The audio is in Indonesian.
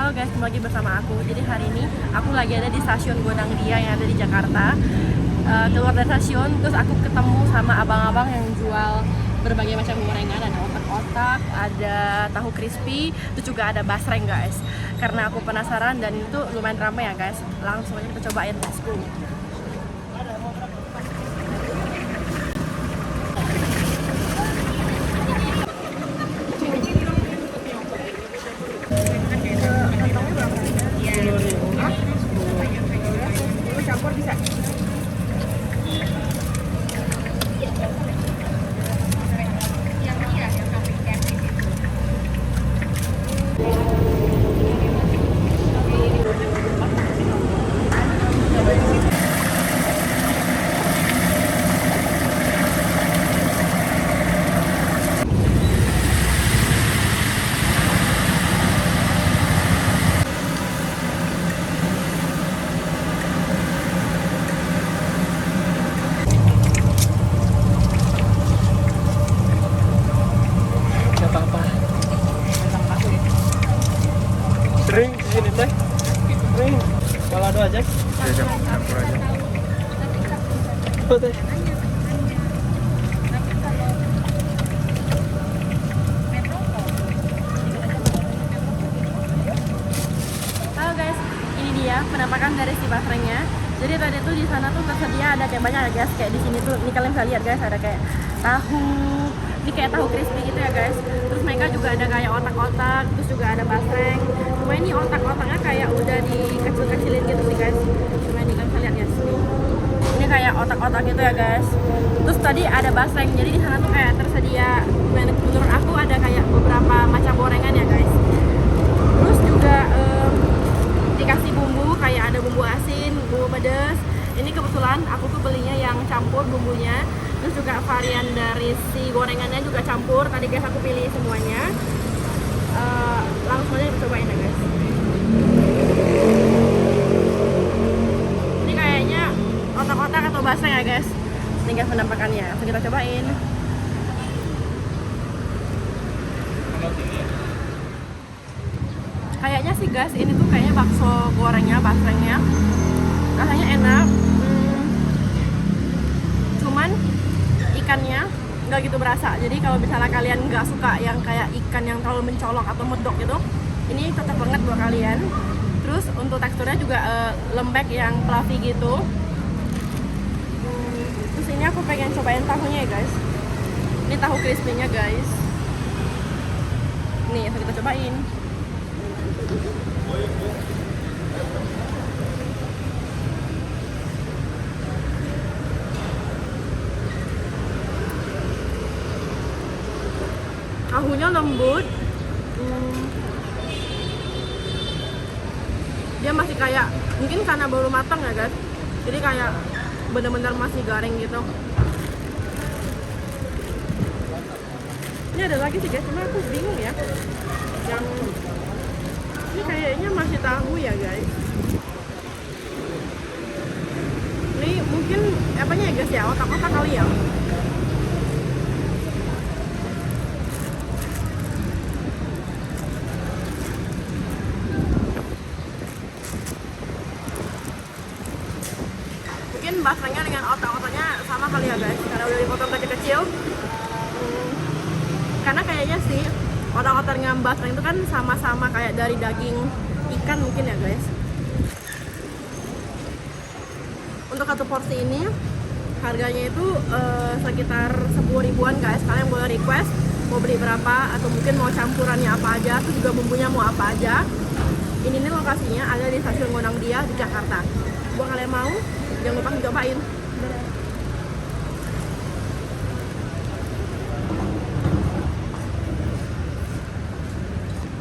Halo guys, kembali lagi bersama aku. Jadi hari ini aku lagi ada di stasiun Gondang Dia yang ada di Jakarta. Keluar dari stasiun, terus aku ketemu sama abang-abang yang jual berbagai macam gorengan. Ada otak-otak, ada tahu crispy, terus juga ada basreng guys. Karena aku penasaran dan itu lumayan ramai ya guys. Langsung aja kita cobain, let's go. Campur bisa. Sering di sini teh. Sering. Balado aja. Ya, campur aja. Oh, teh. Halo guys, ini dia penampakan dari si basrengnya. Jadi tadi tuh di sana tuh tersedia ada kayak banyak ya guys, kayak di sini tuh, ini kalian bisa lihat guys, ada kayak tahu, ini kayak tahu crispy gitu ya guys. Terus mereka juga ada kayak otak-otak, terus juga ada basreng. Cuma ini otak-otaknya kayak udah dikecil-kecilin gitu sih guys. Cuma ini kan bisa lihat ya sini. Ini kayak otak-otak gitu ya guys. Terus tadi ada basreng, jadi di sana tuh kayak tersedia, menurut aku ada kayak beberapa macam gorengan ya guys. Terus juga dikasih bumbu, kayak ada bumbu asin, bumbu pedas. Ini kebetulan aku tuh belinya yang campur bumbunya. Terus juga varian dari si gorengannya juga campur. Tadi guys aku pilih semuanya. Langsung aja kita cobain ya guys. Ini kayaknya otak-otak atau basreng ya guys. Ini guys penampakannya. Langsung kita cobain. Kayaknya sih guys, ini tuh kayaknya bakso gorengnya, basrengnya rasanya enak. Cuman ikannya nggak gitu berasa. Jadi kalau misalnya kalian nggak suka yang kayak ikan yang terlalu mencolok atau medok gitu, ini cocok banget buat kalian. Terus untuk teksturnya juga lembek yang fluffy gitu. Terus ini aku pengen cobain tahunya ya guys. Ini tahu crispy-nya guys. Nih, langsung kita cobain. Tahunya lembut. Dia masih kayak, mungkin karena baru matang ya guys, jadi kayak bener-bener masih garing gitu. Ini ada lagi sih guys, cuma aku bingung ya. Yang ini kayaknya masih tahu ya guys. Ini mungkin apanya ya guys ya, otak-otak kali ya. Mungkin basrengnya dengan otak-otaknya sama kali ya guys, karena udah dipotong kecil-kecil. Karena kayaknya sih otak-otak dengan basreng itu kan sama-sama kayak dari daging ikan mungkin ya guys. Untuk satu porsi ini harganya itu sekitar 10 ribuan guys. Kalian boleh request mau beli berapa atau mungkin mau campurannya apa aja, terus juga bumbunya mau apa aja. Ini nih lokasinya ada di stasiun Gondang Dia di Jakarta. Buat kalian mau, jangan lupa cobain.